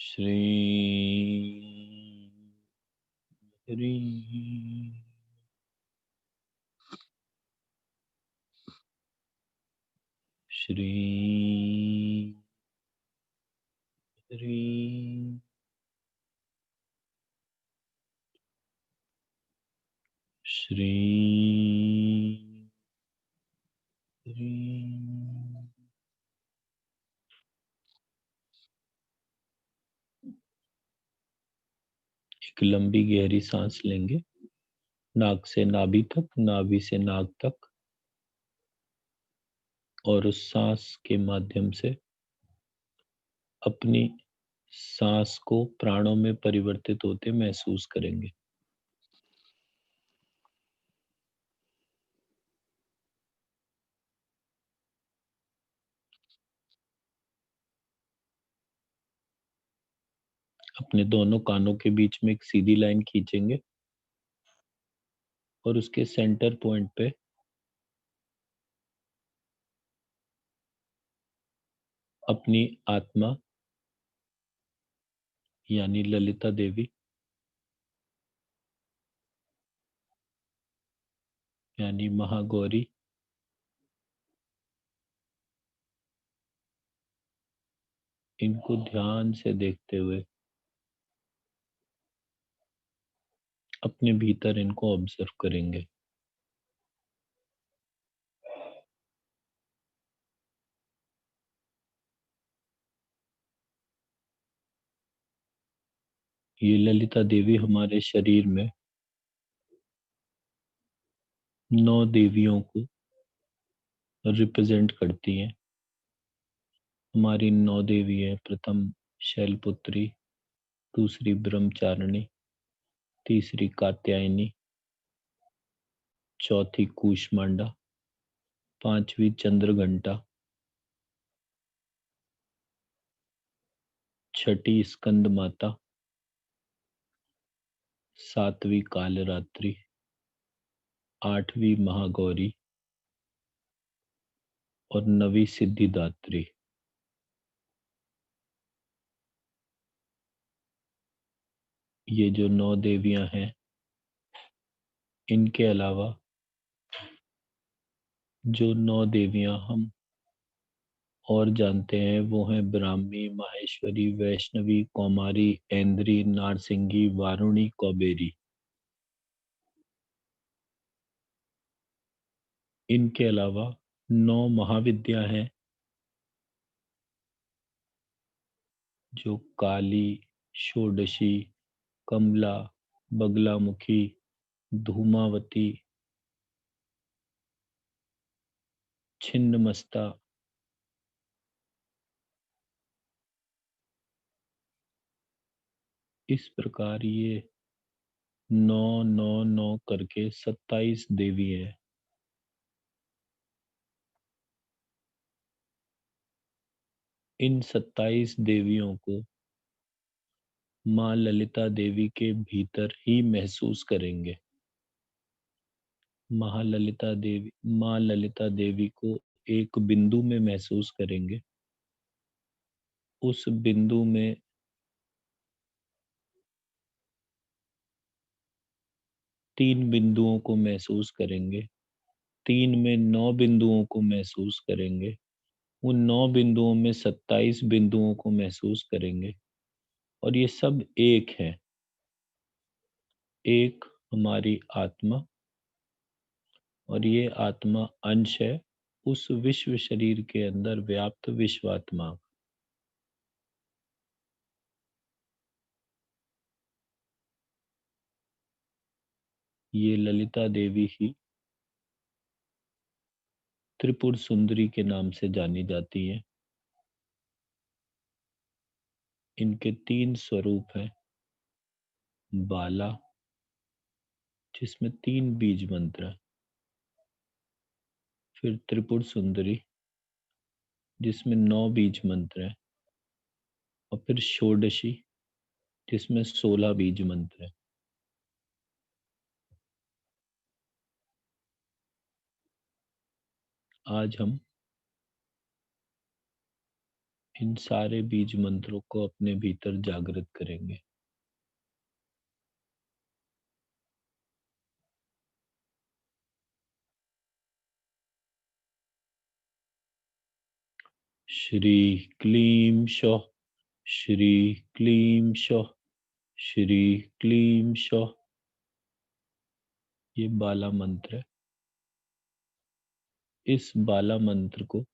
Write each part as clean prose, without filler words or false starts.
श्री हरि श्री हरि श्री हरि। एक लंबी गहरी सांस लेंगे, नाक से नाभि तक, नाभि से नाक तक, और उस सांस के माध्यम से अपनी सांस को प्राणों में परिवर्तित होते महसूस करेंगे। अपने दोनों कानों के बीच में एक सीधी लाइन खींचेंगे और उसके सेंटर पॉइंट पे अपनी आत्मा यानी ललिता देवी यानी महागौरी इनको ध्यान से देखते हुए अपने भीतर इनको ऑब्जर्व करेंगे। ये ललिता देवी हमारे शरीर में 9 देवियों को रिप्रेजेंट करती हैं। हमारी 9 देवी है। प्रथम शैलपुत्री, दूसरी ब्रह्मचारिणी, तीसरी कात्यायनी, चौथी कूष्मांडा, पांचवी चंद्रघंटा, छठी स्कंद माता, सातवीं कालरात्रि, आठवीं महागौरी और नवी सिद्धिदात्री। ये जो 9 देवियां हैं, इनके अलावा जो 9 देवियां हम और जानते हैं वो हैं ब्राह्मी, माहेश्वरी, वैष्णवी, कौमारी, ऐन्द्री, नारसिंगी, वारुणी, कौबेरी। इनके अलावा 9 महाविद्या हैं जो काली, षोडशी, कमला, बगलामुखी, धूमावती, छिन्नमस्ता, इस प्रकार ये 9 9 9 करके 27 देवी है। इन 27 देवियों को माँ ललिता देवी के भीतर ही महसूस करेंगे। माँ ललिता देवी को एक बिंदु में महसूस करेंगे। उस बिंदु में 3 बिंदुओं को महसूस करेंगे। 3 में 9 बिंदुओं को महसूस करेंगे। उन 9 बिंदुओं में 27 बिंदुओं को महसूस करेंगे और ये सब एक है। एक हमारी आत्मा, और ये आत्मा अंश है उस विश्व शरीर के अंदर व्याप्त विश्वात्मा। ये ललिता देवी ही त्रिपुर सुंदरी के नाम से जानी जाती है। इनके 3 स्वरूप हैं। बाला, जिसमें 3 बीज मंत्र हैं। फिर त्रिपुर सुंदरी, जिसमें 9 बीज मंत्र हैं। और फिर षोडशी, जिसमें 16 बीज मंत्र हैं। आज हम इन सारे बीज मंत्रों को अपने भीतर जागृत करेंगे। श्री क्लीं शौः, श्री क्लीं शौः, श्री क्लीं शौः। ये बाला मंत्र है। इस बाला मंत्र को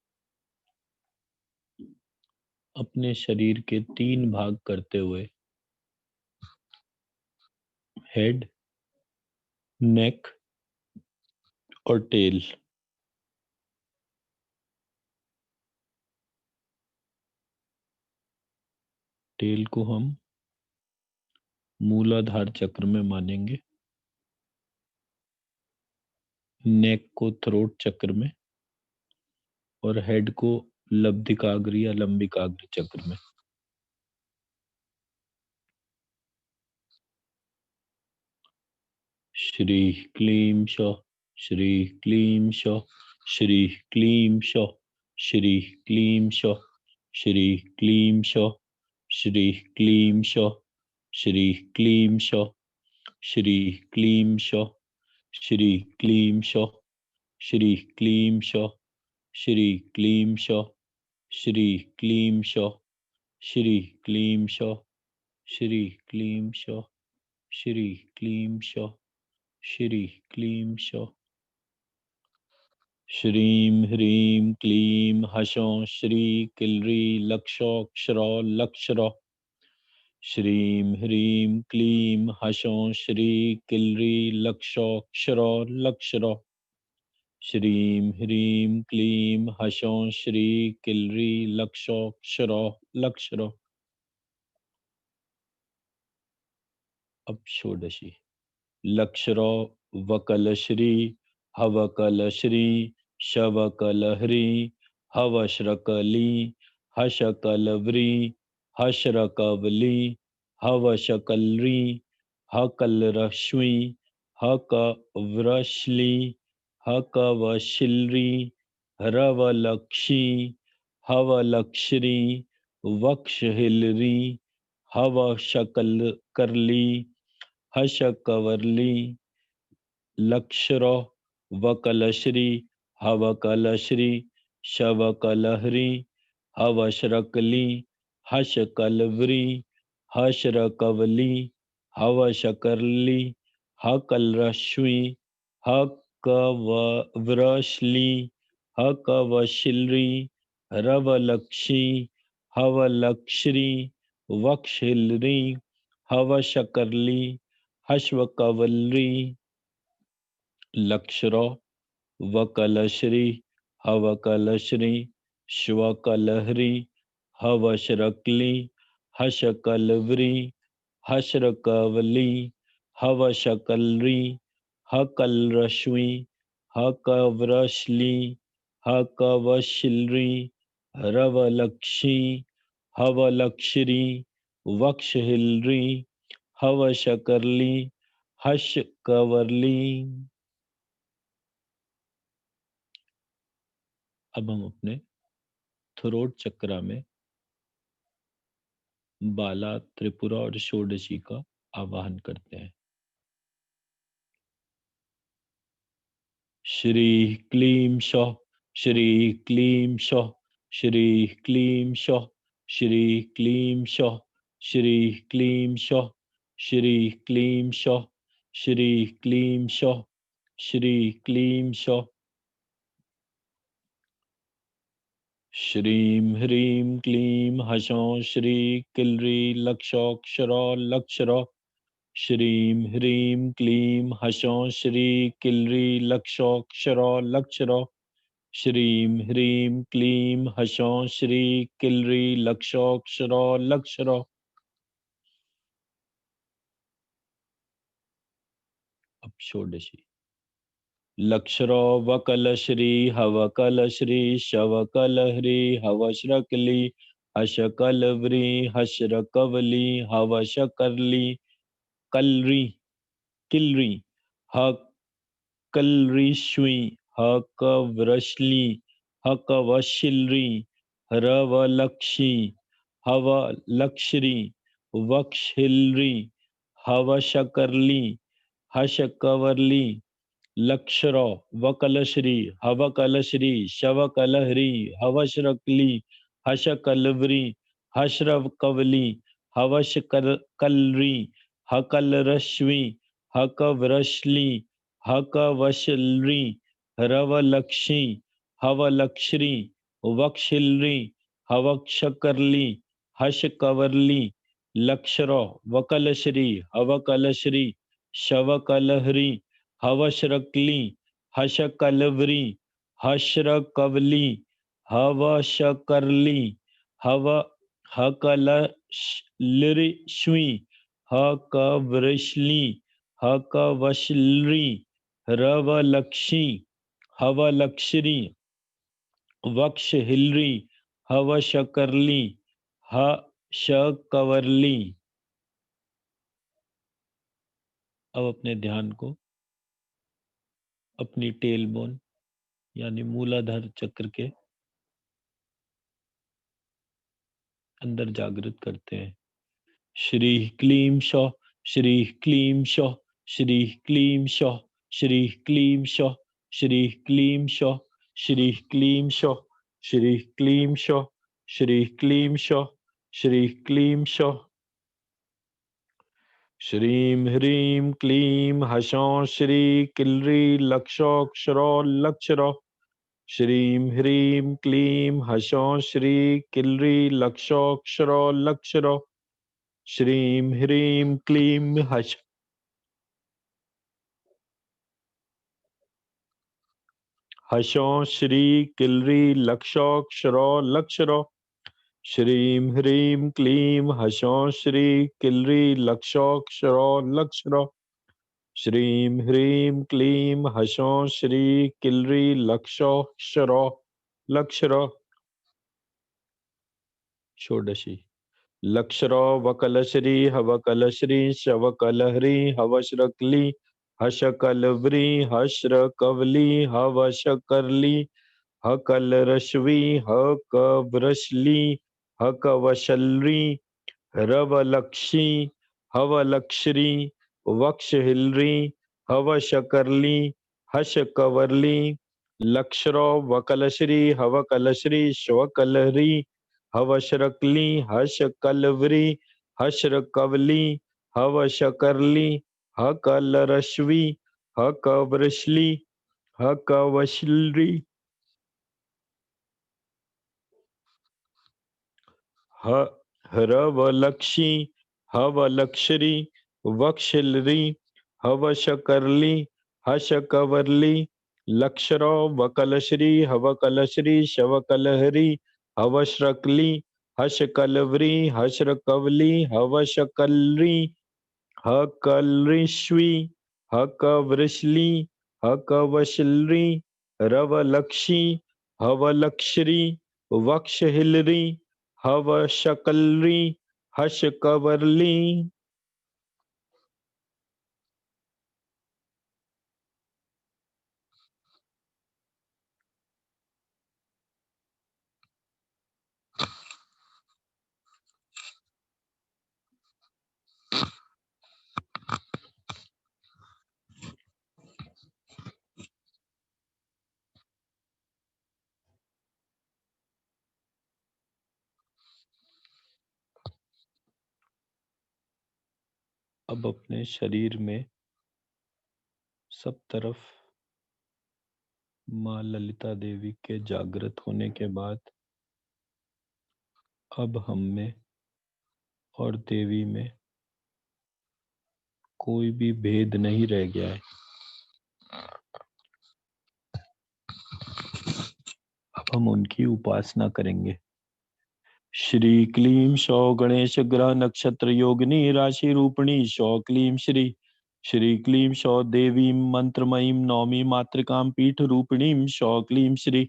अपने शरीर के 3 भाग करते हुए हेड, नेक और टेल, टेल को हम मूलाधार चक्र में मानेंगे, नेक को थ्रोट चक्र में और हेड को लब्धिकाग्र या लंबिकाग्र चक्र में। श्री क्लीं शौः, श्री क्लीं शौः, श्री क्लीं शौः, श्री क्लीं शौः, श्री क्लीं शौः, श्री क्लीं शौः, श्री क्लीं शौः, श्री क्लीं शौः, श्री क्लीं शौः, श्री क्लीं शौः, श्री क्लीं शौः, श्री क्लीं शौः, श्री क्लीं शौः, श्री क्लीं शौः, श्री क्लीं शौः, श्री क्लीं शौः। श्रीं ह्रीं क्लीं हसौं श्री किल्री लक्षौक्षरौ लक्षरौ। श्रीं ह्रीं क्लीं हसौं श्री किल्री लक्षौक्षरौ लक्षरौ। श्रीं ह्रीं क्लीं हसौं श्री किल्री लक्षौक्षरौ लक्षरौ। अब षोडशी। लक्षरौ वकलश्री हवकलश्री शवकलहरी हवश्रकली हशकलव्री हश्रकवली हवशकलरी हकलरश्मि हकव्रश्ली हकवशिल्री हरवलक्षी हवलक्षरी वक्षहिलरी हवशकलकर्ली हशकवर्ली लक्षरौ वकलश्री हवकलश्री शवकलहरी हवश्रकली हशकलवरी हश्रकवली हवशकर्ली हकलरश्मि हकवव्रश्ली हकवशिल्री रवलक्षी हवलक्षरी वक्षहिल्री हवशकर्ली हश्वकवल्ली लक्षरौ वकलश्री हवकलश्री श्वकलहरी हवश्रकली हशकलवरी हश्रकवली हवशकलरी हकलरश्मि हकव्रश्ली हकवशिल्री रवलक्षी हवलक्षरी वक्षहिल्री हवशकर्ली हशकवर्ली। अब हम अपने थ्रोट चक्रा में बाला, त्रिपुरा और षोडशी का आवाहन करते हैं। श्री क्लीं शौः, श्री क्लीं शौः, श्री क्लीं शौः, श्री क्लीं शौः, श्री क्लीं शौः, श्री क्लीं शौः, श्री क्लीं शौः, श्री क्लीं शौः। श्रीं ह्रीं क्लीं हसौं श्री किल्री लक्षौक्षरौ लक्षरौ। श्रीं ह्रीं क्लीं हसौं श्री किल्री लक्षौक्षरौ लक्षरौ। श्रीं ह्रीं क्लीं हसौं श्री किल्री लक्षौक्षरौ लक्षरौ। अब षोडशी। लक्षरौ वकलश्री हवकलश्री शवकलहरी हवश्रकली हशकलव्री हश्रकवली हवशकर्ली कलरी किलरी हकलरीश्वी हकव्रश्ली हकवशिल्री रवलक्षी हवलक्षरी वक्षहिल्री हवशकर्ली हशकवर्ली लक्षरौ वकलश्री हवकलश्री शवकलहरी हवशरकली हशकलवरी हश्रवकवली हवशकलरी हकलरश्वी हकवरश्ली हकवशलरी रवलक्षी हवलक्षरी वक्षिलरी हवक्षकरली हशकवरली लक्षरौ वकलश्री हवकलश्री शवकलहरी हवशरकली हशकलवरी हश्रकवली हवशकरली हव हकलश्वी हकवृश्ली हकवशलरी रवलक्षी हवलक्षरी वक्षहिलरी हवशकरली हशकवरली। अब अपने ध्यान को अपनी टेल बोन यानी मूलाधार चक्र के अंदर जागृत करते हैं। श्री क्लीम शौ, श्री क्लीम शौ, श्री क्लीम शौ, श्री क्लीम शौ, श्री क्लीम शौ, श्री क्लीम शौ, श्री क्लीम शौ, श्री क्लीम शौ, श्री क्लीम शौ। श्रीं ह्रीं क्लीं हसौं श्री किल्री लक्षोक्षरो लक्षरो। श्रीं ह्रीं क्लीं हसौं श्री किल्री लक्षोक्षरो लक्षरो। श्रीं ह्रीं क्लीं हसौं श्री किल्री लक्षोक्षरो लक्षरो। श्रीं ह्रीं क्लीं हसौं श्री किल्री लक्षोक्षरो लक्षरो। श्रीं ह्रीं क्लीं हसौं श्री किल्री लक्षोक्षरो लक्षरो। षोडशी लक्षरो वकलश्री हवकलश्री शवकलहरी हवश्रकली हशकलवरी हश्रकवली हवशकरली हकलरश्वी हकवृश्ली हकवशलरी रवलक्षी हवलक्षरी वक्षहिलरी हवशकरली हशकवरली लक्षरो वकलश्री हवकलश्री श्वकलहरी हवशरकली हशकलवरी हश्रकवली हवशकरली हकलरश्वी हकवृश्ली हकवशलरी हरवलक्षी हवलक्षरी वक्षिलरी हवशकरली हशकवरली लक्षरो वकलश्री हवकलश्री शवकलहरी हवश्रकली हशकलवरी हश्रकवली हवशकलरी हकलरिश्वी हकवृश्ली हकवशलरी रवलक्षी हवलक्षरी वक्षहिलरी हवशकलरी हशकवरली। अब अपने शरीर में सब तरफ माँ ललिता देवी के जागृत होने के बाद अब हम में और देवी में कोई भी भेद नहीं रह गया है। अब हम उनकी उपासना करेंगे। श्री क्लीं शौ गणेश ग्रह नक्षत्र योगिनी राशि रूपिणी शौ क्लीं श्री। श्री क्लीं शौ देवीं मंत्रमयीं नौमी मातृकां पीठ रूपिणीं शौ क्लीं श्री।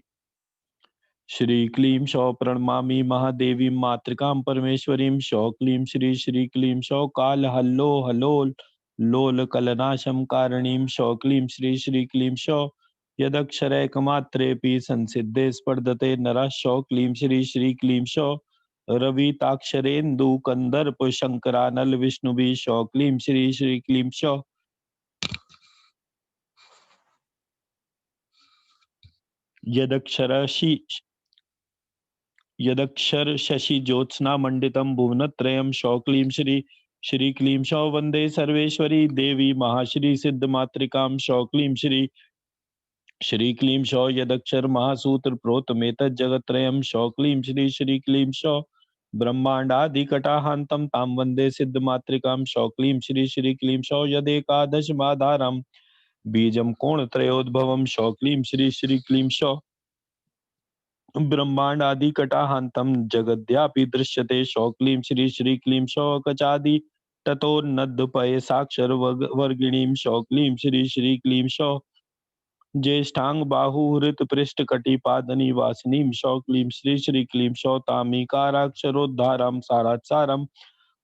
श्री क्लीं शौ प्रणमामि महादेवीं मातृकां परमेश्वरीं शौ क्लीं श्री। श्री क्लीं शौ काल हल्लो हलोल लोल कलनाशम कारणीं शौ क्लीं श्री। श्री क्लीं शौ यदक्षरैकमात्रेऽपि संसिद्धे स्पर्धते नरः सौ क्लीं श्री श्री क्लीं सौ रविताक्षरेन्दुकन्दर्प शङ्करानल विष्णुभिः सौ क्लीं श्री श्री क्लीं सौ यदक्षरशि यदक्षर शशि ज्योत्स्ना मंडितम भुवनत्रयम् सौ क्लीं श्री श्री क्लीं सौ वंदे सर्वेश्वरी देवी महाश्री सिद्ध मातृकां सौ क्लीं श्री श्री क्लीं सौ यदक्षर महासूत्र प्रोतमेत जगत्रयम् सौ क्लीं श्री क्लीं सौ ब्रह्मांडादिकटाहान्तं तां वंदे सिद्ध मातृकां सौ क्लीं श्री क्लीं सौ यदेकादश माधारम बीजम कोणत्रयोद्भवम सौ क्लीं श्री क्लीं सौ ब्रह्मांडादिकटाहान्तं जगद्यापि दृश्यते सौ क्लीं श्री क्लीं सौ कचादि ततोन्नद्धपये साक्षर वर्गिणीं सौ क्लीं श्री क्लीं सौ ज्येष्ठांग बाहुहृत पृष्ठ कटिपादनिवासिनीं सौ क्लीं श्री क्लीं सौ तामीकाराक्षरोद्धारां सारात्सारं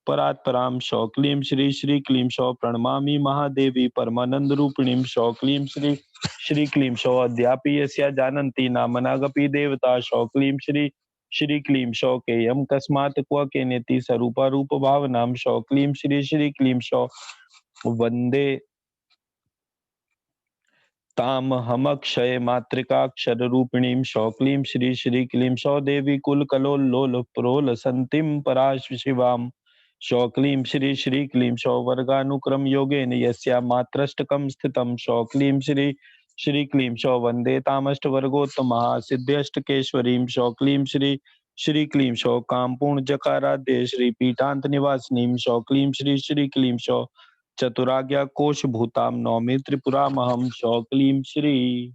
परात्परां सौ क्लीं श्री क्लीं सौ प्रणमामि महादेवी परमानंद रूपिणीं सौ क्लीं श्री क्लीं सौ अद्यापि यस्या जानन्ति नामनागपि देवता सौ क्लीं श्री क्लीं सौ केयं कस्मात् क्व केनेति स्वरूपा रूप भावनां सौ क्लीं श्री क्लीं सौ वंदे तामहमक्षय मातृकाक्षर रूपिणीं सौ क्लीं श्री क्लीं सौ देवी कुल कलोल्लोल प्रोल संतिम पराश शिवाम सौ क्लीं श्री क्लीं सौ वर्गानुक्रम योगेन यस्या मात्रष्टकं स्थितं सौ क्लीं श्री क्लीं सौ वंदे तामष्टवर्गोत्तमा सिद्ध्यष्टकेश्वरीं सौ क्लीं श्री क्लीं सौ कामपूर्ण जकाराध्य श्री पीठांत निवासिनीं सौ क्लीं श्री क्लीं सौ चतुराज्ञा कोश भूताम नौमी त्रिपुरामहम सौ क्लीं श्री।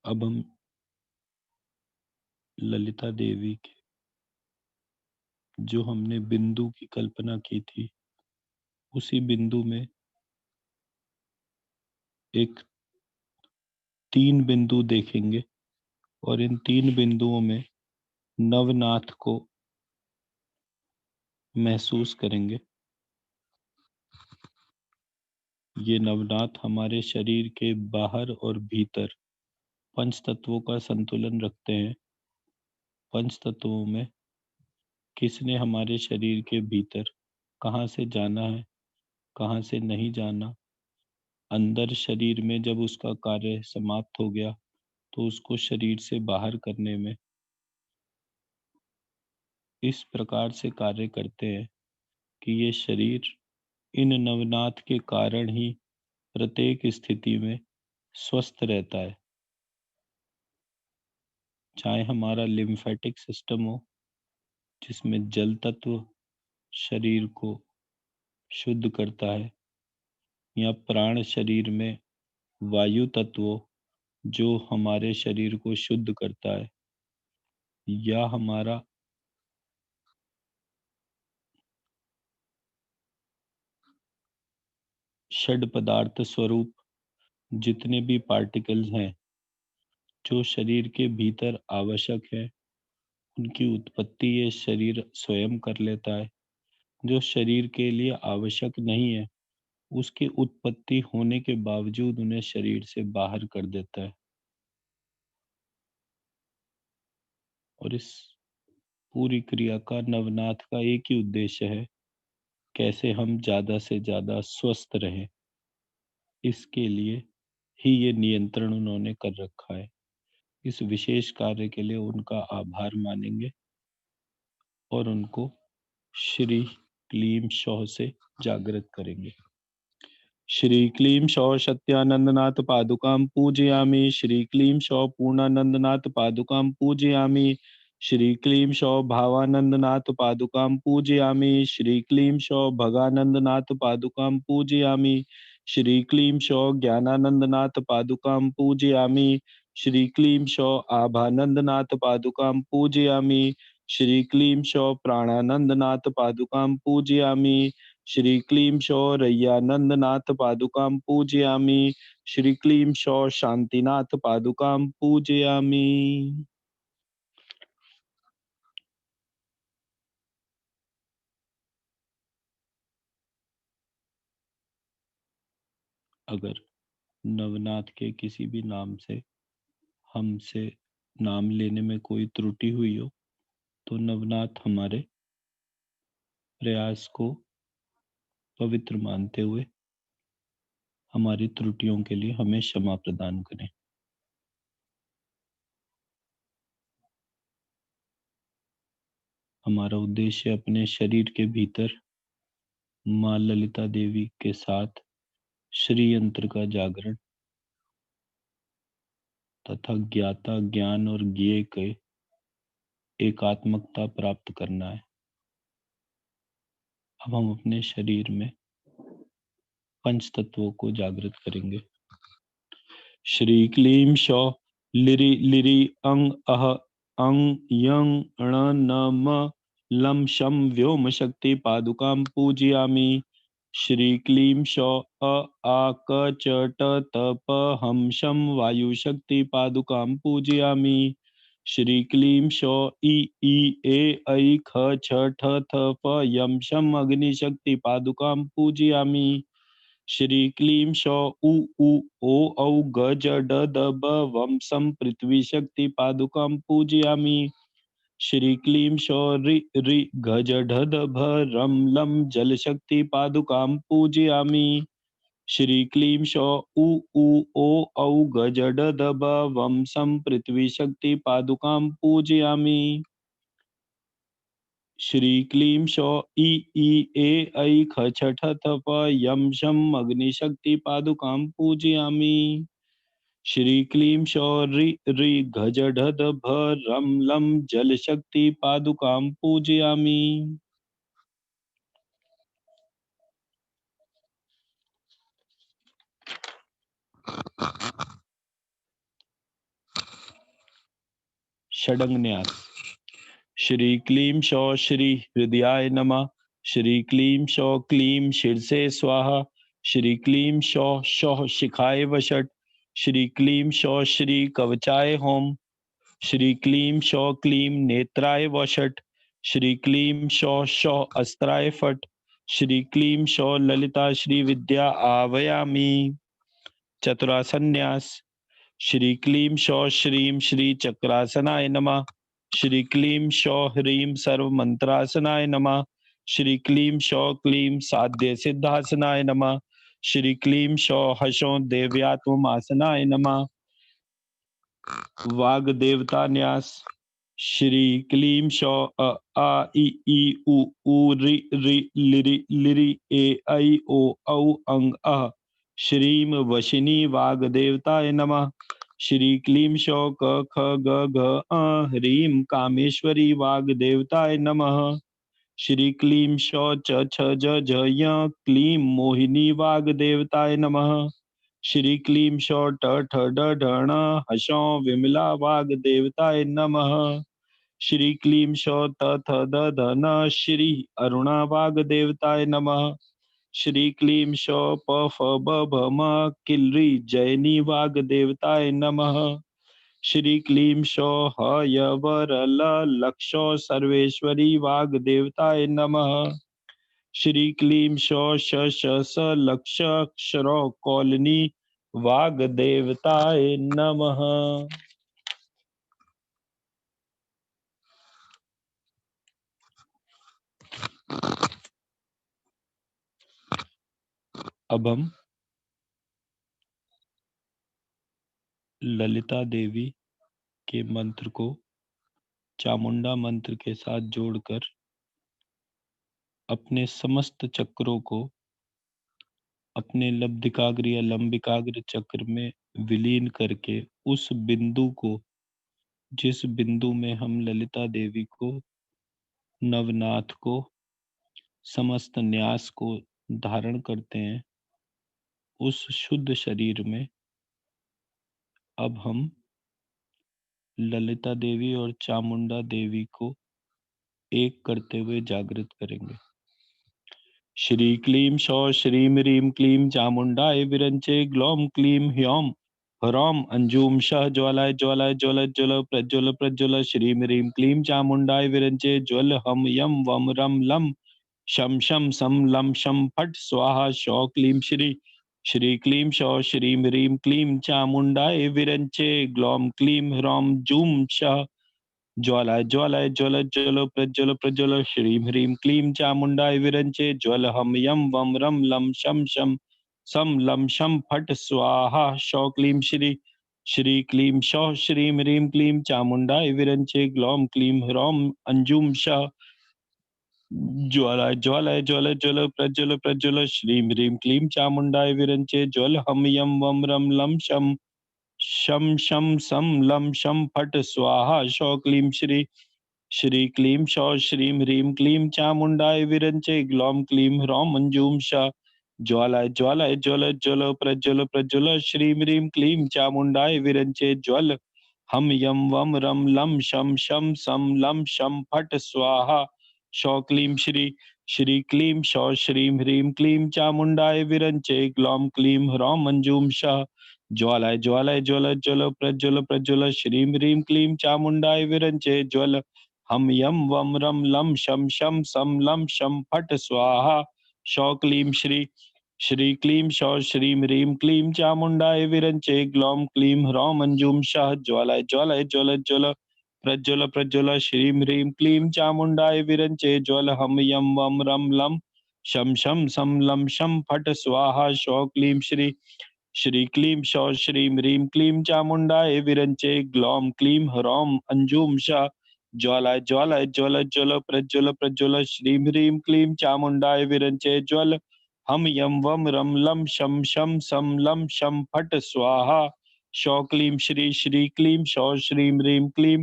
अब हम ललिता देवी के जो हमने बिंदु की कल्पना की थी उसी बिंदु में एक 3 बिंदु देखेंगे और इन 3 बिंदुओं में नवनाथ को महसूस करेंगे। ये नवनाथ हमारे शरीर के बाहर और भीतर पंच तत्वों का संतुलन रखते हैं। पंच तत्वों में किसने हमारे शरीर के भीतर कहाँ से जाना है, कहाँ से नहीं जाना, अंदर शरीर में जब उसका कार्य समाप्त हो गया तो उसको शरीर से बाहर करने में इस प्रकार से कार्य करते हैं कि ये शरीर इन नवनाथ के कारण ही प्रत्येक स्थिति में स्वस्थ रहता है। चाहे हमारा लिम्फेटिक सिस्टम हो जिसमें जल तत्व शरीर को शुद्ध करता है, या प्राण शरीर में वायु तत्व जो हमारे शरीर को शुद्ध करता है, या हमारा षड पदार्थ स्वरूप जितने भी पार्टिकल्स हैं जो शरीर के भीतर आवश्यक है उनकी उत्पत्ति ये शरीर स्वयं कर लेता है। जो शरीर के लिए आवश्यक नहीं है उसकी उत्पत्ति होने के बावजूद उन्हें शरीर से बाहर कर देता है। और इस पूरी क्रिया का नवनाथ का एक ही उद्देश्य है, कैसे हम ज्यादा से ज्यादा स्वस्थ रहें। इसके लिए ही ये नियंत्रण उन्होंने कर रखा है। इस विशेष कार्य के लिए उनका आभार मानेंगे और उनको श्री क्लीम शौ से जागृत करेंगे। श्री क्लीम शौ सत्यानंदनाथ पादुकां पूजयामि। श्री क्लीम शौ पूर्णानंदनाथ पादुकां पूजयामि। श्री क्लीम शौ भावानंदनाथ पादुकां पूजयामि। श्री क्लीम शौ भगानंदनाथ पादुकां पूजयामि। श्री क्लीम शौ ज्ञानानंदनाथ पादुकां पूजयामि। श्री क्लीम शौ आभानंदनाथ पादुकां पूजयामि। श्री क्लीं शौ प्राणानंदनाथ पादुकां पूजयामि। श्री क्लीं शौ रय्यानंदनाथ पादुकां पूजयामि। श्री क्लीं शौ शांतिनाथ पादुकां पूजयामि। अगर नवनाथ के किसी भी नाम से हमसे नाम लेने में कोई त्रुटि हुई हो तो नवनाथ हमारे प्रयास को पवित्र मानते हुए हमारी त्रुटियों के लिए हमें क्षमा प्रदान करें। हमारा उद्देश्य अपने शरीर के भीतर माँ ललिता देवी के साथ श्री यंत्र का जागरण तथा ज्ञाता ज्ञान और ज्ञेय के एकात्मकता प्राप्त करना है। अब हम अपने शरीर में पंच तत्वों को जागृत करेंगे। श्री क्लीं शौ लिरि लिरि अंग अह अंग यंग ण न म लं शं व्योम शक्ति पादुकां पूजयामि। श्री क्लीं शौ अ आ क च ट त प हम शं वायु शक्ति पादुकां पूजयामि। श्री क्लीं शौ ई ई ए ऐ ख छ ठ थ प यम शम अग्नि शक्ति पादुकां पूजयामि। श्री क्लीं शौ उ उ ओ औ ग ज ड द ब वम सम पृथ्वी शक्ति पादुकां पूजयामि। श्री क्लीं शौ रि रि घ ज ढ द भ रम लम जल शक्ति पादुकां पूजयामि। श्री क्लीं शौ उ उ ओ औ ग ज ड द ब वम सम पृथ्वी शक्ति पादुकां पूजयामि। श्री क्लीं शौ ई ई ए ऐ ख छ ठ थ प यम शम अग्नि शक्ति पादुकां पूजयामि। श्री क्लीं शौ रि रि घ ज ढ ध भ रम लम जल शक्ति पादुकां पूजयामि। षडंग न्यास। श्री क्लीं शौ श्री हृदयाय नमः। श्री क्लीं शौ क्लीं शीर्षे स्वाहा। श्री क्लीं शौ शौ शिखाय वषट। श्री क्लीं शौ श्री कवचाय होम। श्री क्लीं शौ क्लीं नेत्राय वषट। श्री क्लीं शौ शौ अस्त्राय फट। श्री क्लीं शौ ललिता श्री विद्या आवायामि। चतुरासन्यास। श्री क्लीं शौ श्रीं श्री चक्रासनाय नमः। श्री क्लीं शौ ह्रीं सर्व मंत्रासनाय नमः। श्री क्लीं शौ क्लीं साध्य सिद्धासनाय नमः। श्री क्लीं शौ हसों देव्यात्मासनाय नमः। वाग देवता न्यास। श्री क्लीं शौ अ आ इ ई उ ऊ रि रि लिरि लिरि ए ऐ ओ औ अंग अह। श्रीम वशिनी वाग देवताय नमः। श्री क्लीं शौ क ख ग घ ह्रीं कामेश्वरी वाग देवताय नमः। श्री क्लीं शौ च छ ज झ य क्लीं मोहिनी वाग देवताय नमः। श्री क्लीं शौ ट ठ ड ढ ण हसौं विमला वाग देवताय नमः। श्री क्लीं शौ त थ द ध न श्री अरुणा वाग देवताय नमः। श्री क्लीं शौ प फ ब भ म किल्री जैनी वाग देवताय नमः। श्री क्लीं शौ ह य व र ल लक्षौ सर्वेश्वरी वाग देवताय नमः। श्री क्लीं शौ श श स लक्ष क्षरौ कौलिनी वाग देवताय नमः। अब हम ललिता देवी के मंत्र को चामुंडा मंत्र के साथ जोड़कर अपने समस्त चक्रों को अपने लब्धिकाग्र या लंबिकाग्र चक्र में विलीन करके उस बिंदु को, जिस बिंदु में हम ललिता देवी को, नवनाथ को, समस्त न्यास को धारण करते हैं, उस शुद्ध शरीर में अब हम ललिता देवी और चामुंडा देवी को एक करते हुए जागृत करेंगे। श्री क्लीम शौ श्रीम रीम क्लीम चामुंडाय विरंचे ग्लौम क्लीम ह्यौम ह्रौम अंजुम शः ज्वालाय ज्वालाय ज्वल ज्वल प्रज्वल प्रज्वल श्रीम रीम क्लीम चामुंडाय विरंचे ज्वल हम यम वम रम लम शम शम सम लम शम फट स्वाहा शौ क्लीम श्री श्री क्लीम शौ श्रीम रीम क्लीम चामुंडाय विरंचे ग्लौम क्लीम ह्रौम जूम शः ज्वालाय ज्वालाय ज्वल ज्वल प्रज्वल प्रज्वल श्रीं ह्रीं क्लीं चामुंडाय विरंचे ज्वल हम यम वम रम लम शम शम सम लम शम फट स्वाहा शौ क्लीं श्री श्री क्लीं शौ श्रीं ह्रीं क्लीं चामुंडाय विरंचे ग्लौम क्लीं ह्रौम अंजुम श ज्वालाय ज्वालाय ज्वल ज्वल प्रज्वल प्रज्वल श्रीं ह्रीं क्लीं चामुंडाय विरंचे ज्वल हम यम वम रम लम शम शम शम सम लम शम फट स्वाहा शौ क्लीं श्री श्री क्लीं शौ श्रीं ह्रीं क्लीं चामुंडाय विरंचे ग्लौम क्लीं ह्रौम मंजूम श ज्वालाय ज्वालाय ज्वल ज्वल प्रज्वल प्रज्वल श्रीं ह्रीं क्लीं चामुंडाय विरंचे ज्वल हम यम वम रम लम शम शम सम लम शम फट स्वाहा शौ क्लीं श्री क्लीं शौ श्रीं ह्रीं क्लीं चामुंडाय विरंचे ग्लौम क्लीं ह्रौम मंजूम श ज्वालाय ज्वालाय ज्वल ज्वल प्रज्वल प्रज्वल श्रीं ह्रीं क्लीं चामुंडाय विरंचे ज्वल हम यम वम रम लम शम शम सम लम शम फट स्वाहा शौ क्लीं श्री क्लीं शौ श्रीं ह्रीं क्लीं चामुंडाय विरंचे ग्लौम क्लीं ह्रौम मंजूम शः ज्वालाय ज्वालाय ज्वल ज्वल प्रज्वल प्रज्वल श्रीं ह्रीं क्लीं चामुंडाय विरंचे ज्वल हम यम वम रम लम शम शम सम लम शम फट स्वाहा शौ क्लीं श्री क्लीं शौ श्रीं ह्रीं क्लीं चामुंडाय विरंचे ग्लौम क्लीं ह्रौम अंजुम श ज्वालाय ज्वालाय ज्वल ज्वल प्रज्वल प्रज्वल श्रीं ह्रीं क्लीं चामुंडाय विरंचे ज्वल हम यम वम रम लम शम शम सम लम शम फट स्वाहा शौ क्लीं श्री क्लीं शौ श्रीं ह्रीं क्लीं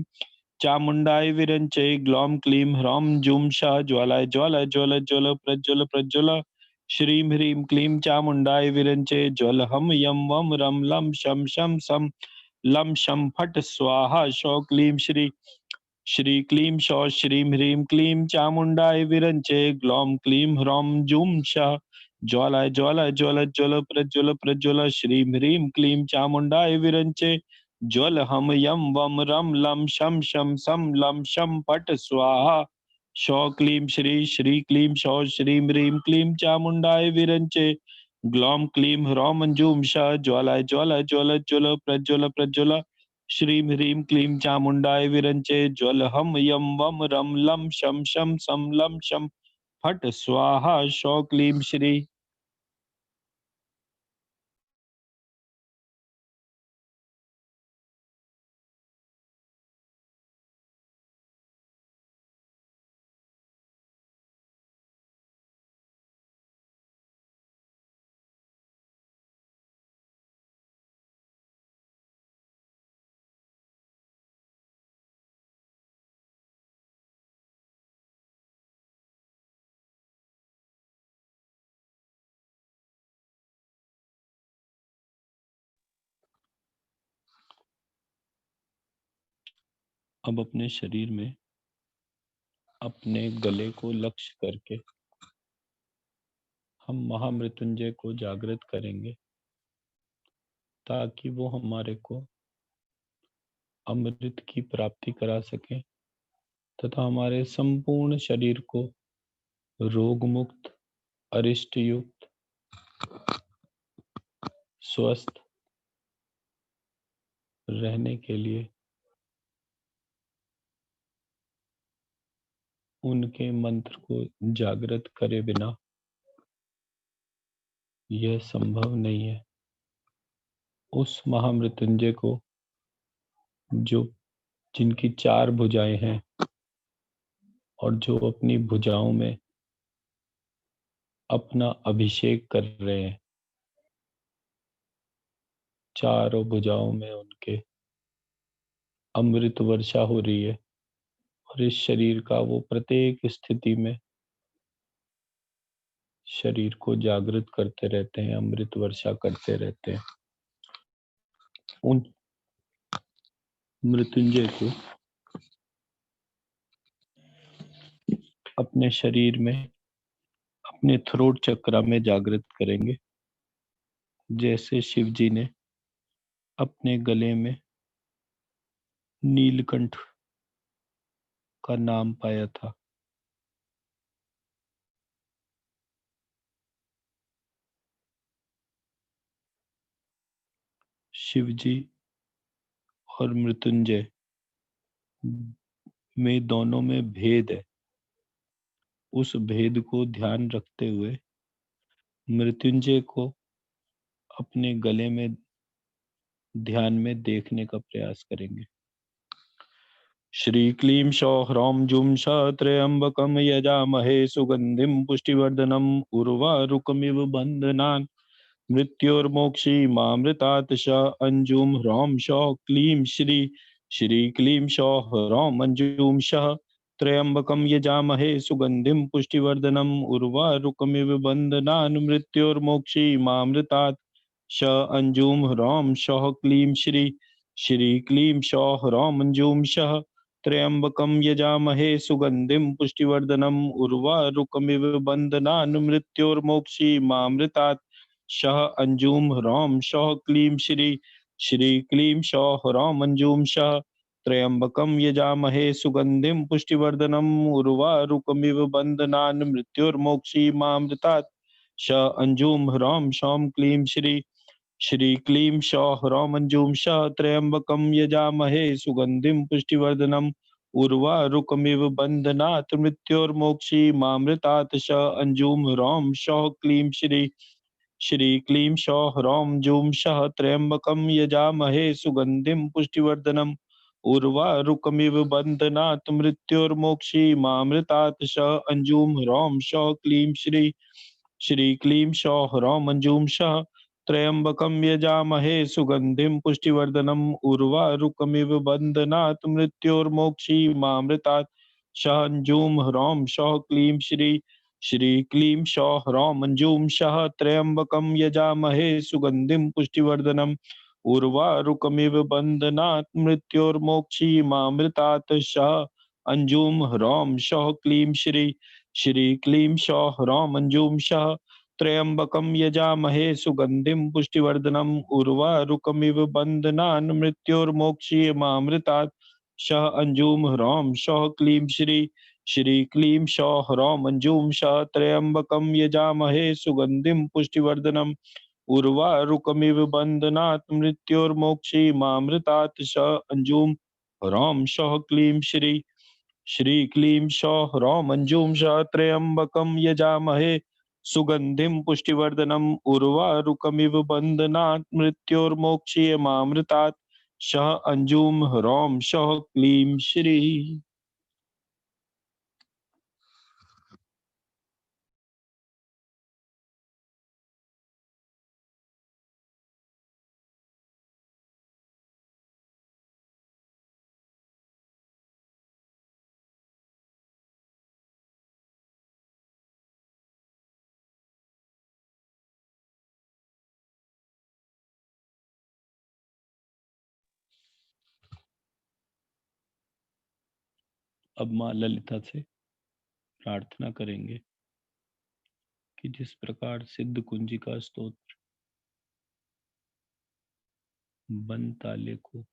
चामुंडाय विरंचे ग्लौम क्लीं ह्रौम जूम श ज्वालाय ज्वालाय ज्वल ज्वल प्रज्वल प्रज्वल श्रीं ह्रीं क्लीं चामुंडाय विरंचे ज्वल हम यम वम रम लम शम शम सम लम शम फट स्वाहा शौ क्लीं श्री क्लीं शौ श्रीं ह्रीं क्लीं चामुंडाय विरंचे ग्लौम क्लीं ह्रौम जूम श ज्वालाय ज्वालाय ज्वल ज्वल प्रज्वल प्रज्वल श्रीं ह्रीं क्लीं चामुंडाय विरंचे ज्वल हम यम वम रम लम शम शम सम लम शम फट स्वाहा शौ क्लीं श्री क्लीं शौ श्रीं ह्रीं क्लीं चामुंडाय विरंचे ग्लौम क्लीं ह्रौम मंजूम श ज्वालाय ज्वालाय ज्वल ज्वल प्रज्वल प्रज्वल श्रीं ह्रीं क्लीं चामुंडाय विरंचे ज्वल हम यम वम रम लम शम शम सम लम शम फट स्वाहा शौ क्लीं श्री। अब अपने शरीर में अपने गले को लक्ष्य करके हम महामृत्युंजय को जागृत करेंगे ताकि वो हमारे को अमृत की प्राप्ति करा सके तथा हमारे संपूर्ण शरीर को रोग मुक्त, अरिष्ट युक्त, स्वस्थ रहने के लिए उनके मंत्र को जागृत करे बिना यह संभव नहीं है। उस महामृत्युंजय को जो जिनकी 4 भुजाएं हैं और जो अपनी भुजाओं में अपना अभिषेक कर रहे हैं, चारों भुजाओं में उनके अमृत वर्षा हो रही है और इस शरीर का वो प्रत्येक स्थिति में शरीर को जागृत करते रहते हैं, अमृत वर्षा करते रहते हैं। उन मृत्युंजय को अपने शरीर में, अपने थ्रोट चक्रा में जागृत करेंगे, जैसे शिव जी ने अपने गले में नीलकंठ का नाम पाया था। शिव जी और मृत्युंजय में दोनों में भेद है। उस भेद को ध्यान रखते हुए मृत्युंजय को अपने गले में ध्यान में देखने का प्रयास करेंगे। श्री क्लीं सौः ह्रौं जूं सः त्र्यम्बकं यजामहे सुगन्धिं पुष्टिवर्धनम् उर्वारुकमिव बन्धनान् मृत्योर्मोक्षीमामृतात् स अंजुं ह्रौं सौः क्लीं श्री। श्री क्लीं सौः ह्रौं अंजुं सः त्र्यम्बकं यजामहे सुगन्धिं पुष्टिवर्धनम् उर्वारुकमिव बन्धनान् मृत्योर्मोक्षीमामृतात् स अंजुं ह्रौं सौः क्लीं श्री। श्री क्लीं सौः ह्रौं अंजुं सः त्र्यम्बकं यजामहे सुगन्धिं पुष्टिवर्धनम् उर्वारुकमिव बन्धनान् मृत्योर्मोक्षीमामृतात् सः अंजुं ह्रौं सौः क्लीं श्री। श्री क्लीं सौः ह्रौं अंजुं सः त्र्यम्बकं यजामहे सुगन्धिं पुष्टिवर्धनम् उर्वारुकमिव बन्धनान् मृत्योर्मोक्षीमामृतात् स अंजुं ह्रौं सौं क्लीं श्री। श्री क्लीं सौः ह्रौं अंजुं सः त्र्यम्बकं यजामहे सुगन्धिं पुष्टिवर्धनम् उर्वारुकमिव बन्धनात् मृत्योर्मोक्षीमामृतात् स अंजुं ह्रौं सौः क्लीं श्री। श्री क्लीं सौः ह्रौं जूं सः त्र्यम्बकं यजामहे सुगन्धिं पुष्टिवर्धनम् उर्वारुकमिव बन्धनात् मृत्योर्मोक्षीमामृतात् स अंजुं ह्रौं सौः क्लीं श्री। श्री क्लीं सौः ह्रौं अंजुं सः त्र्यम्बकं यजामहे सुगन्धिं पुष्टिवर्धनम् उर्वारुकमिव बन्धनात् मृत्योर्मोक्षीमामृतात् सः अंजुं ह्रौं सौः क्लीं श्री। श्री क्लीं सौः ह्रौं अंजुं सः त्र्यम्बकं यजामहे सुगन्धिं पुष्टिवर्धनम् उर्वारुकमिव बन्धनात् मृत्योर्मोक्षीमामृतात् सः अंजुं ह्रौं सौः क्लीं श्री। श्री क्लीं सौः ह्रौं अंजुं सः त्र्यम्बकं यजामहे सुगन्धिं पुष्टिवर्धनम् उर्वारुकमिव बन्धनान् मृत्योर्मोक्षीयमामृतात् सः अंजुं ह्रौं सौः क्लीं श्री। श्री क्लीं सौः ह्रौं अंजुं सः त्र्यम्बकं यजामहे सुगन्धिं पुष्टिवर्धनम् उर्वारुकमिव बन्धनात् मृत्योर्मोक्षीयमामृतात् सः अंजुं ह्रौं सौः क्लीं श्री। श्री क्लीं सौः ह्रौं अंजुं सः त्र्यम्बकं यजामहे सुगन्धिं पुष्टिवर्धनम् उर्वारुकमिव बन्धनात् मृत्योर्मोक्षीयमामृतात् सः अंजुं ह्रौं सौः क्लीं श्री। अब माँ ललिता से प्रार्थना करेंगे कि जिस प्रकार सिद्ध कुंजिका स्तोत्र बंद ताले को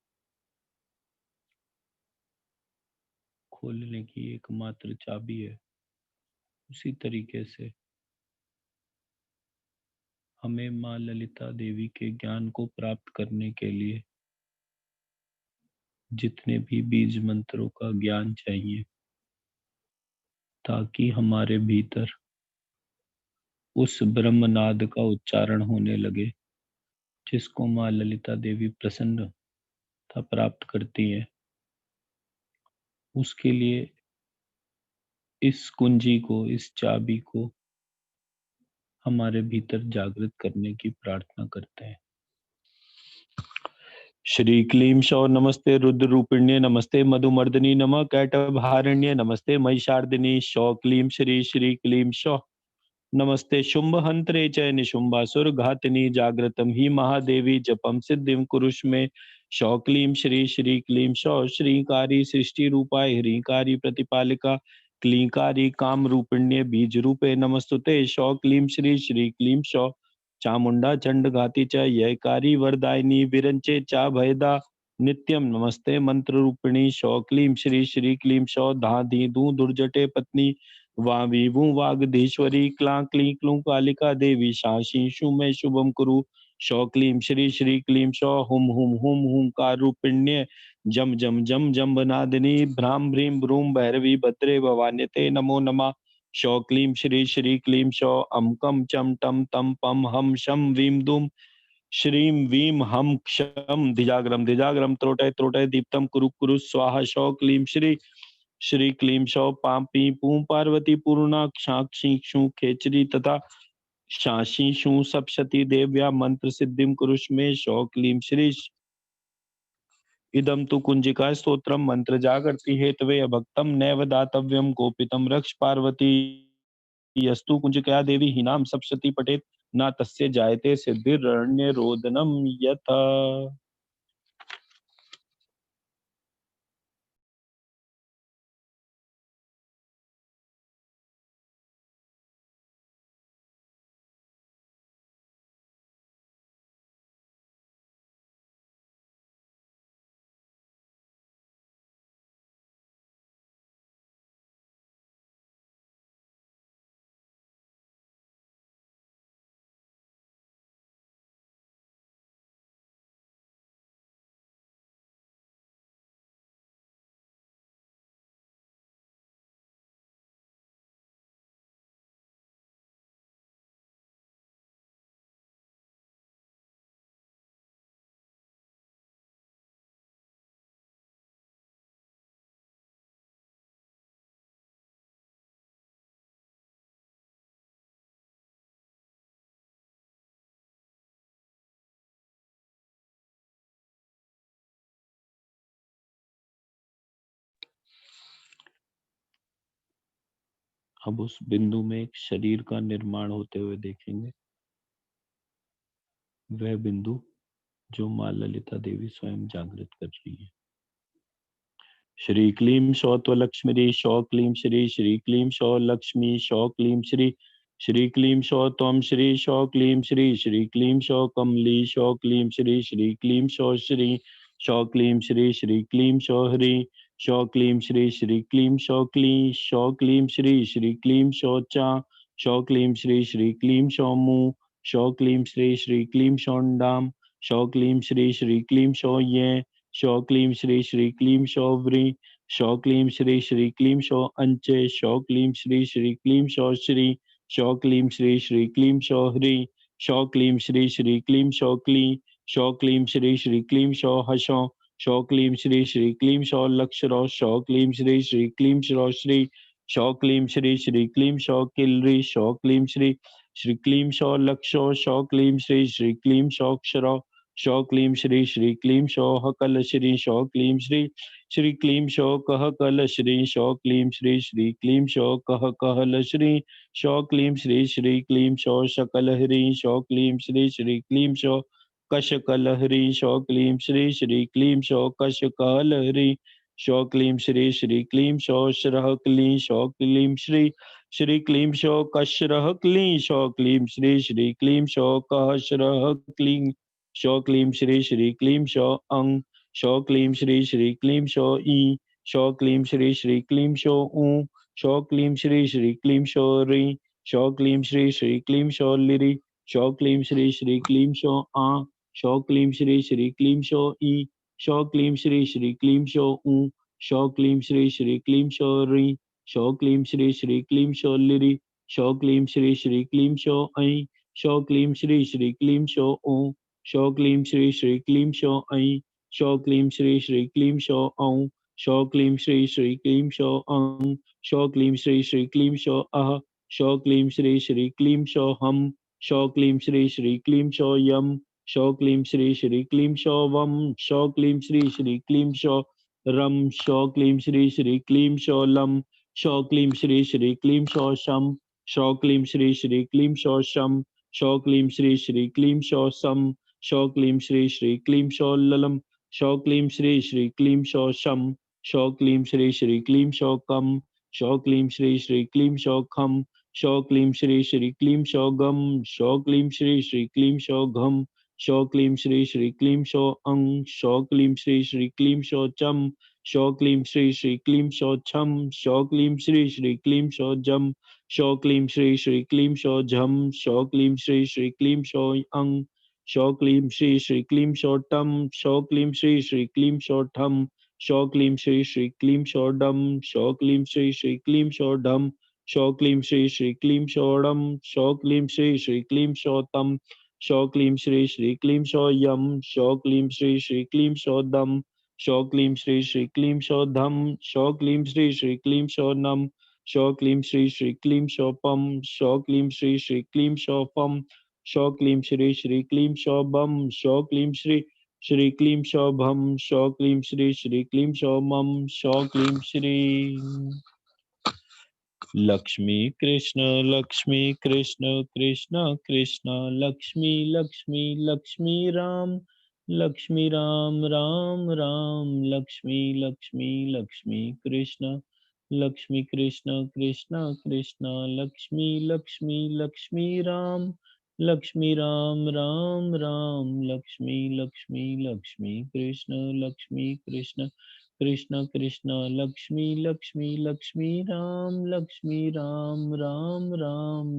खोलने की एकमात्र चाबी है, उसी तरीके से हमें माँ ललिता देवी के ज्ञान को प्राप्त करने के लिए जितने भी बीज मंत्रों का ज्ञान चाहिए, ताकि हमारे भीतर उस ब्रह्मनाद का उच्चारण होने लगे, जिसको माँ ललिता देवी प्रसन्नता प्राप्त करती है। उसके लिए इस कुंजी को, इस चाबी को हमारे भीतर जागृत करने की प्रार्थना करते हैं। श्री क्लीं सौ नमस्ते रुद्र रूपिण्ये नमस्ते मधुमर्दिनी नमः कैटभारण्ये नमस्ते महिषार्दिनी सौ क्लीं श्री। श्री क्लीं सौ नमस्ते शुंभ हंत्रे च निशुंभासुर घातिनी जागृतम ही महादेवी जपम सिद्धिम कुरुष में सौ क्लीं श्री। श्री क्लीं सौ श्रीकारी सृष्टि रूपाय ह्रीकारी प्रतिपालिका क्लींकारी काम रूपिण्ये बीज रूपे नमस्तुते शौ क्लीं श्री क्लीं शौ चामुंडा चंड घाती च ययकारी वरदायिनी विरंचे चा भयदा नित्यम नमस्ते मंत्र रूपिणी शौ क्लीं श्री क्लीं शौ धा धी धू दुर्जटे पत्नी वावी वू वागधीश्वरी क्लां क्लीं क्लूं कालिका देवी शाशी शु मे शुभम कुरु शौ क्लीं श्री क्लीं शौ हुम हुंकार रूपिण्ये जम जम जम जम्बनादिनी भ्राम भ्रीं भ्रूं भैरवी भद्रे भवान्यते नमो नमः शौ क्लीं श्री क्लीं शौ अम कम चम टम तम पम हम शम वीम दुम श्रीं वीम हम क्षम धिजाग्रम धिजाग्रम त्रोटय त्रोटय दीप्तम कुरु कुरु स्वाहा शौ क्लीं श्री क्लीं शौ पापी पू पार्वती पूर्णा क्षाक्षी क्षु खेचरी तथा शाशी शू सप्शती देव्या मंत्र सिद्धिम कुरुष्मे शौ क्लीं श्री इदं तु कुंजिका स्तोत्रम मंत्र जागृति हेतवे अभक्तम नैव दातव्यम गोपितम रक्ष पार्वती यस्तु कुंजिकया देवी हीनाम सप्तशती पठेत न तस्य जायते सिद्धिरण्य रोदनम यथा। अब उस बिंदु में एक शरीर का निर्माण होते हुए देखेंगे, वह बिंदु जो माँ ललिता देवी स्वयं जागृत कर रही है। श्री क्लीं सौत्वलक्ष्मी शौ क्लीं श्री क्लीं सौ लक्ष्मी शौ क्लीं श्री क्लीं सौ त्वं श्री शौ क्लीं श्री क्लीं सौ कमली शौ क्लीं श्री क्लीं सौ श्री शौ क्लीं श्री क्लीं सौ हरि शौ क्लीं श्री क्लीं सौ क्लीं शौ क्लीं श्री क्लीं सौ चा शौ क्लीं श्री क्लीं सौ मू शौ क्लीं श्री क्लीं सौंडाम शौ क्लीं श्री क्लीं सौ ये शौ क्लीं श्री क्लीं सौ व्री शौ क्लीं श्री क्लीं सौ अंचे शौ क्लीं श्री क्लीं सौ श्री शौ क्लीं श्री क्लीं सौ हरि शौ क्लीं श्री क्लीं सौ क्लीं शौ क्लीं श्री क्लीं सौ हसौ शौ क्लीं श्री क्लीं सौ लक्षरौ शौ क्लीं श्री क्लीं सौ श्री शौ क्लीं श्री क्लीं सौ किलरी शौ क्लीं श्री क्लीं सौ लक्षौ शौ क्लीं श्री क्लीं सौ क्षरौ शौ क्लीं श्री क्लीं सौ हकल श्री शौ क्लीं श्री क्लीं शौ कह कल श्री शौ क्लीं श्री क्लीं शौ कह कहल श्री शौ क्लीं श्री क्लीं शौ शकल हरि शौ क्लीं श्री क्लीं शौ कश कल हरि शौ क्लीं श्री क्लीं शौ कश कहल हरि शौ क्लीं श्री क्लीं शौ श्रह क्लीं शौ क्लीं श्री क्लीं शौ कश्रह क्लीं शौ क्लीं श्री क्लीं शौ कह श्रह क्लीं शौ क्लीं श्री क्लीं शौ अंग शौ क्लीं श्री क्लीं शौ ई शौ क्लीं श्री क्लीं शौ ऊ शौ क्लीं श्री क्लीं शौ री शौ क्लीं श्री क्लीं शौ लिरि शौ क्लीं श्री क्लीं शौ आ शौ क्लीं श्री क्लीं शौ ई शौ क्लीं श्री क्लीं शौ ऊ शौ क्लीं श्री क्लीं शौ री शौ क्लीं श्री क्लीं शौ लिरि शौ क्लीं श्री क्लीं शौ ऐ शौ क्लीं श्री क्लीं शौ ओ शौ क्लीं श्री क्लीं शौ ऐ शौ क्लीं श्री क्लीं शौ औ शौ क्लीं श्री क्लीं शौ अंग शौ क्लीं श्री क्लीं शौ अह शौ क्लीं श्री क्लीं शौ हम शौ क्लीं श्री क्लीं शौ यम शौ क्लीं श्री क्लीं शौ वम शौ क्लीं श्री क्लीं शौ रम शौ क्लीं श्री क्लीं शौ लम शौ क्लीं श्री क्लीं शौ शम शौ क्लीं श्री क्लीं शौ शम शौ क्लीं श्री क्लीं शौ सम शौ क्लीं श्री क्लीं शौ ललम शौ क्लीं श्री क्लीं शौ शम शौ क्लीं श्री क्लीं शौ कम शौ क्लीं श्री श्री क्लीं शौ खम, शौ क्लीं श्री श्री क्लीं शौ गम, शौ क्लीं श्री श्री क्लीं शौ घम, शौ क्लीं श्री श्री क्लीं शौ अं, शौ क्लीं श्री श्री क्लीं शौ चं, शौ क्लीं श्री श्री क्लीं शौ छम, शौ क्लीं श्री श्री क्लीं शौ जम, शौ क्लीं श्री श्री क्लीं शौ झम, शौ क्लीं श्री श्री क्लीं शौ अं, शौ क्लीं श्री श्री क्लीं शौ टम, शौ क्लीं श्री श्री क्लीं शौ ठम, शौ क्लीं श्री श्री क्लीं शौ डम, शौ क्लीं श्री श्री क्लीं शौ ढम, शौ क्लीं श्री श्री क्लीं शौ डम, शौ क्लीं श्री श्री क्लीं शौ तम, शौ क्लीं श्री श्री क्लीं शौ यम, शौ क्लीं श्री श्री क्लीं शौ दम, शौ क्लीं श्री श्री क्लीं शौ धम, शौ क्लीं श्री श्री क्लीं शौ नम, शौ क्लीं श्री श्री क्लीं शौ पम, शौ क्लीं श्री श्री क्लीं शौ फम, शौ क्लीं श्री श्री क्लीं शौ बम, शौ क्लीं श्री श्री क्लीं शौभम, शौ क्लीं श्री श्री क्लीं शौमम, शौ क्लीं श्री लक्ष्मी कृष्ण कृष्ण कृष्ण लक्ष्मी लक्ष्मी लक्ष्मी राम राम लक्ष्मी लक्ष्मी लक्ष्मी कृष्ण कृष्ण लक्ष्मी लक्ष्मी लक्ष्मी राम लक्ष्मी लक्ष्मी लक्ष्मी कृष्ण कृष्ण कृष्ण लक्ष्मी लक्ष्मी लक्ष्मी राम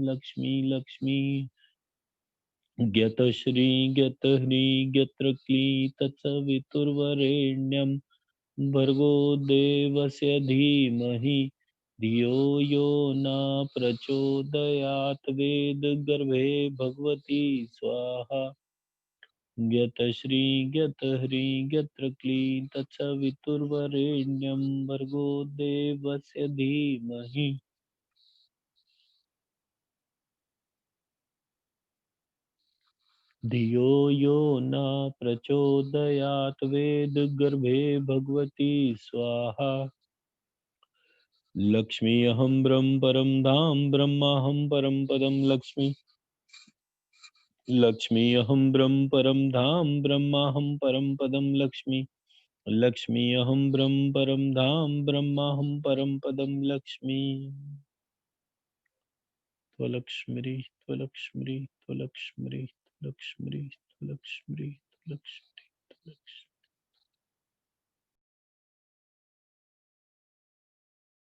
लक्ष्मी लक्ष्मी ज्ञतश्री ज्ञतह्री ज्ञत्र क्ली तत्सवितुर्वरेण्यं भर्गो देवस्य धीमहि धियो यो न प्रचोदयात् वेदगर्भे भगवती स्वाहा ज्ञतश्री ज्ञतह्री ज्ञत्र क्लीं तत्सवितुर्वरेण्यं भर्गो देवस्य धीमहि धियो यो न प्रचोदयात् वेदगर्भे भगवती स्वाहा लक्ष्मी अहं ब्रह्म परं धाम ब्रह्माहं परं पदं लक्ष्मी अहं ब्रह्म परं धाम ब्रह्माहं परं पदं लक्ष्मी अहं ब्रह्म परं धाम ब्रह्माहं परं पदं लक्ष्मी त्वलक्ष्मी त्वलक्ष्मी त्वलक्ष्मी त्वलक्ष्मी त्वलक्ष्मी त्वलक्ष्मी त्वलक्ष्मी